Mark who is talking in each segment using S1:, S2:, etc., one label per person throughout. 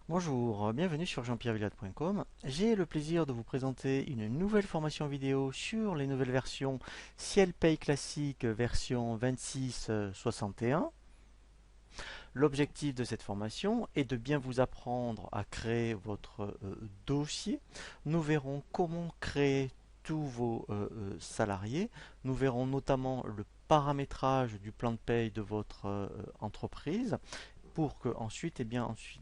S1: Bonjour, bienvenue sur jean-pierre-villade.com. J'ai le plaisir de vous présenter une nouvelle formation vidéo sur les nouvelles versions Ciel Pay Classique version 2661. L'objectif de cette formation est de bien vous apprendre à créer votre dossier. Nous verrons comment créer tous vos salariés. Nous verrons notamment le paramétrage du plan de paye de votre entreprise pour que ensuite,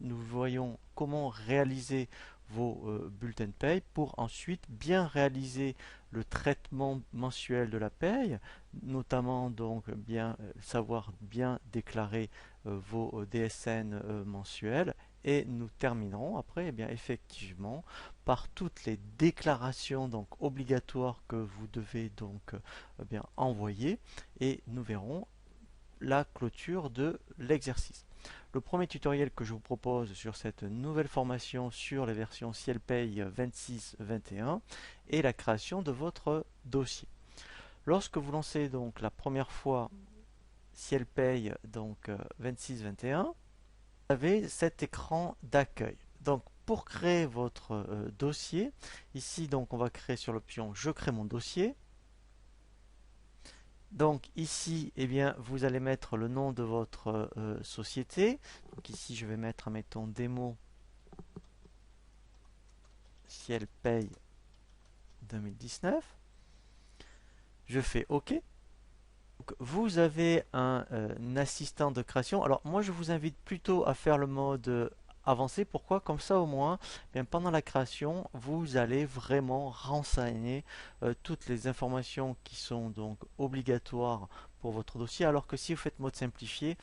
S1: nous voyons comment réaliser vos bulletins de paye pour ensuite bien réaliser le traitement mensuel de la paye, notamment donc bien savoir bien déclarer vos DSN mensuels. Et nous terminerons après effectivement par toutes les déclarations donc obligatoires que vous devez donc envoyer, et nous verrons la clôture de l'exercice. Le premier tutoriel que je vous propose sur cette nouvelle formation sur les versions CielPay 26-21 est la création de votre dossier. Lorsque vous lancez donc la première fois CielPay 26-21, vous avez cet écran d'accueil. Donc pour créer votre dossier, ici donc on va créer sur l'option je crée mon dossier. Donc ici, vous allez mettre le nom de votre société. Donc ici, je vais mettre, admettons, démo Ciel Paye 2019. Je fais OK. Donc, vous avez un assistant de création. Alors moi, je vous invite plutôt à faire le mode avancé. Pourquoi? Comme ça, au moins, pendant la création, vous allez vraiment renseigner toutes les informations qui sont donc obligatoires pour votre dossier, alors que si vous faites mode simplifié,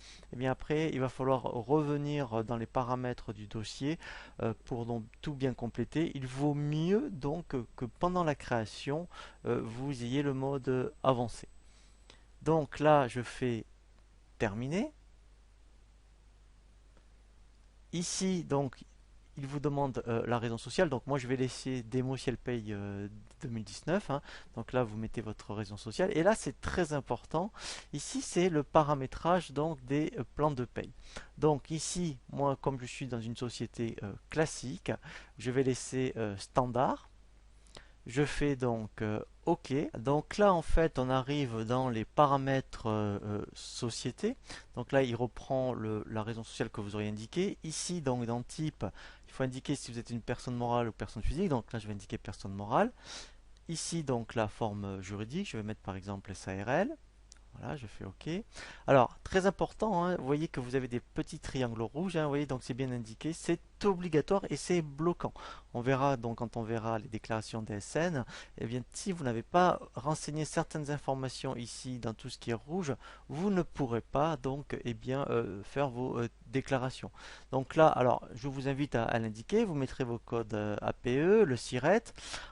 S1: après il va falloir revenir dans les paramètres du dossier pour donc tout bien compléter. Il vaut mieux donc que pendant la création vous ayez le mode avancé. Donc là, je fais terminer. Ici, donc, il vous demande la raison sociale. Donc moi, je vais laisser démo Ciel Paye 2019. Hein. Donc là, vous mettez votre raison sociale. Et là, c'est très important. Ici, c'est le paramétrage donc des plans de paye. Donc ici, moi, comme je suis dans une société classique, je vais laisser standard. Je fais donc OK. Donc là, en fait, on arrive dans les paramètres société. Donc là, il reprend la raison sociale que vous auriez indiquée. Ici, donc dans type, il faut indiquer si vous êtes une personne morale ou personne physique. Donc là, je vais indiquer personne morale. Ici, donc la forme juridique, je vais mettre par exemple SARL. Voilà, je fais OK. Alors, très important, hein, vous voyez que vous avez des petits triangles rouges, hein, vous voyez, donc c'est bien indiqué, c'est obligatoire et c'est bloquant. On verra donc quand on verra les déclarations DSN, eh bien, si vous n'avez pas renseigné certaines informations ici dans tout ce qui est rouge, vous ne pourrez pas donc faire vos déclarations. Donc là, alors, je vous invite à l'indiquer, vous mettrez vos codes APE, le SIRET,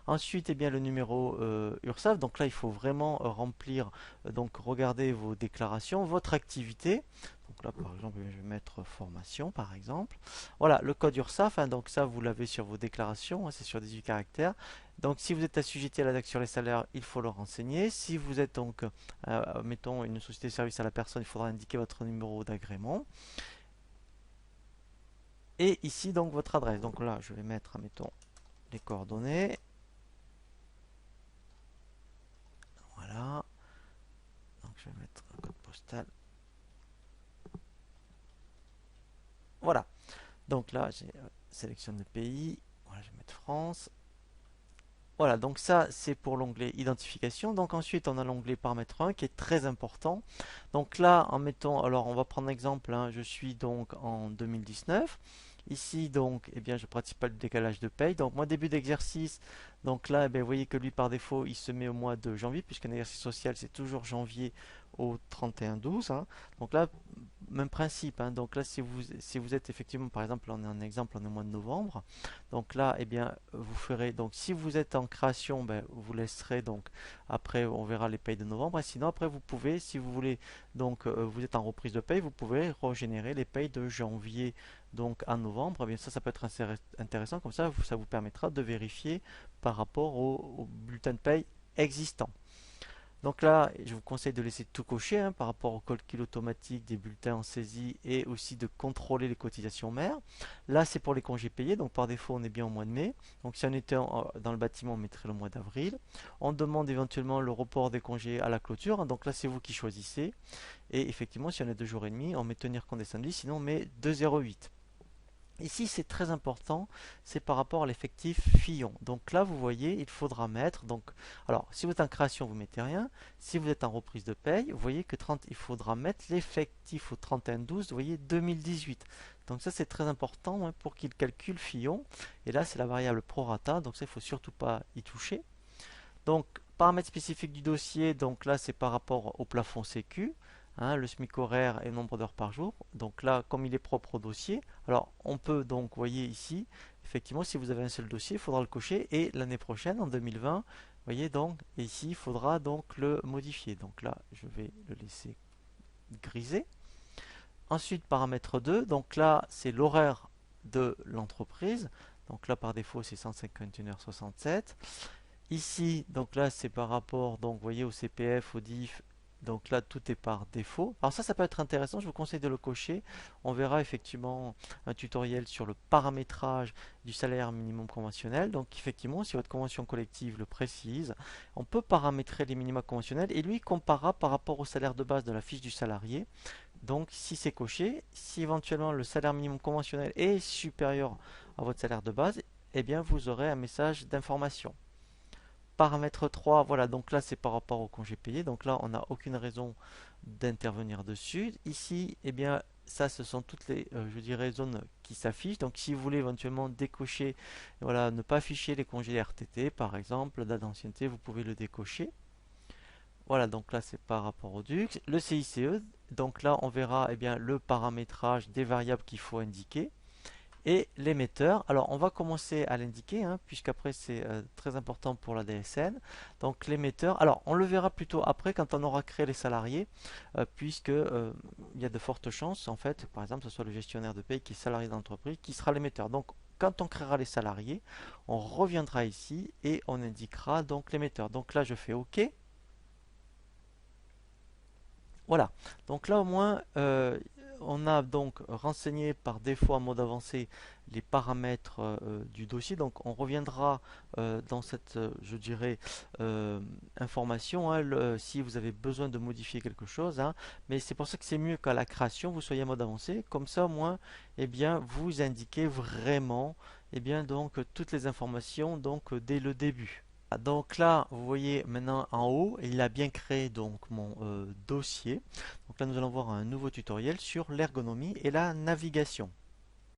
S1: ensuite le numéro URSSAF. Donc là, il faut vraiment remplir donc regardez vos déclarations, votre activité. Donc là par exemple je vais mettre formation par exemple. Voilà le code URSSAF, hein, donc ça vous l'avez sur vos déclarations, hein, c'est sur 18 caractères. Donc si vous êtes assujetti à la taxe sur les salaires, il faut le renseigner. Si vous êtes donc, mettons une société de service à la personne, il faudra indiquer votre numéro d'agrément. Et ici donc votre adresse. Donc là je vais mettre, mettons, les coordonnées. Voilà. Donc je vais mettre un code postal. Voilà. Donc là, j'ai sélectionne le pays. Voilà, je vais mettre France. Voilà, donc ça c'est pour l'onglet identification. Donc ensuite on a l'onglet paramètre 1 qui est très important. Donc là en mettant, alors on va prendre l'exemple, hein, je suis donc en 2019. Ici donc, je pratique pas le décalage de paye. Donc moi début d'exercice, donc là vous voyez que lui par défaut il se met au mois de janvier puisqu'un exercice social c'est toujours janvier au 31-12. Hein. Donc là même principe. Hein. Donc là si vous êtes effectivement par exemple on est un exemple on est au mois de novembre. Donc là, vous ferez donc si vous êtes en création, vous laisserez donc après on verra les payes de novembre. Et sinon après vous pouvez, si vous voulez donc vous êtes en reprise de paye, vous pouvez régénérer les payes de janvier donc à novembre. Eh bien ça peut être intéressant comme ça vous permettra de vérifier par rapport au bulletin de paye existant. Donc là, je vous conseille de laisser tout cocher hein, par rapport au calcul automatique des bulletins en saisie et aussi de contrôler les cotisations mères. Là, c'est pour les congés payés, donc par défaut, on est bien au mois de mai. Donc si on était dans le bâtiment, on mettrait le mois d'avril. On demande éventuellement le report des congés à la clôture, hein, donc là, c'est vous qui choisissez. Et effectivement, si on est 2 jours et demi, on met tenir compte des samedis, sinon on met 2,08. Ici, c'est très important, c'est par rapport à l'effectif Fillon. Donc là, vous voyez, il faudra mettre, donc, alors, si vous êtes en création, vous mettez rien. Si vous êtes en reprise de paye, vous voyez que 30, il faudra mettre l'effectif au 31/12, vous voyez, 2018. Donc ça, c'est très important hein, pour qu'il calcule Fillon. Et là, c'est la variable prorata, donc ça, il ne faut surtout pas y toucher. Donc, paramètres spécifiques du dossier, donc là, c'est par rapport au plafond Sécu. Hein, le SMIC horaire et le nombre d'heures par jour. Donc là, comme il est propre au dossier, alors on peut donc, vous voyez ici, effectivement, si vous avez un seul dossier, il faudra le cocher et l'année prochaine, en 2020, vous voyez donc, ici, il faudra donc le modifier. Donc là, je vais le laisser griser. Ensuite, paramètre 2, donc là, c'est l'horaire de l'entreprise. Donc là, par défaut, c'est 151h67. Ici, donc là, c'est par rapport, donc, vous voyez, au CPF, au DIF. Donc là, tout est par défaut. Alors ça peut être intéressant. Je vous conseille de le cocher. On verra effectivement un tutoriel sur le paramétrage du salaire minimum conventionnel. Donc effectivement, si votre convention collective le précise, on peut paramétrer les minima conventionnels et lui comparera par rapport au salaire de base de la fiche du salarié. Donc si c'est coché, si éventuellement le salaire minimum conventionnel est supérieur à votre salaire de base, eh bien vous aurez un message d'information. Paramètre 3, voilà, donc là c'est par rapport au congé payé, donc là on n'a aucune raison d'intervenir dessus. Ici, eh bien ça ce sont toutes les, je dirais, zones qui s'affichent. Donc si vous voulez éventuellement décocher, voilà, ne pas afficher les congés RTT par exemple, date d'ancienneté, vous pouvez le décocher. Voilà, donc là c'est par rapport au DUX. Le CICE, donc là on verra eh bien, le paramétrage des variables qu'il faut indiquer. Et l'émetteur, alors on va commencer à l'indiquer, hein, puisqu'après c'est très important pour la DSN. Donc l'émetteur, alors on le verra plutôt après quand on aura créé les salariés, puisque il y a de fortes chances, en fait, par exemple, que ce soit le gestionnaire de paye qui est salarié d'entreprise, qui sera l'émetteur. Donc quand on créera les salariés, on reviendra ici et on indiquera donc l'émetteur. Donc là je fais OK. Voilà, donc là au moins on a donc renseigné par défaut en mode avancé les paramètres du dossier. Donc on reviendra dans cette, je dirais, information hein, si vous avez besoin de modifier quelque chose. Hein. Mais c'est pour ça que c'est mieux qu'à la création vous soyez en mode avancé. Comme ça au moins, eh bien, vous indiquez vraiment, eh bien, donc toutes les informations donc dès le début. Donc là, vous voyez maintenant en haut, il a bien créé donc mon dossier. Donc là, nous allons voir un nouveau tutoriel sur l'ergonomie et la navigation.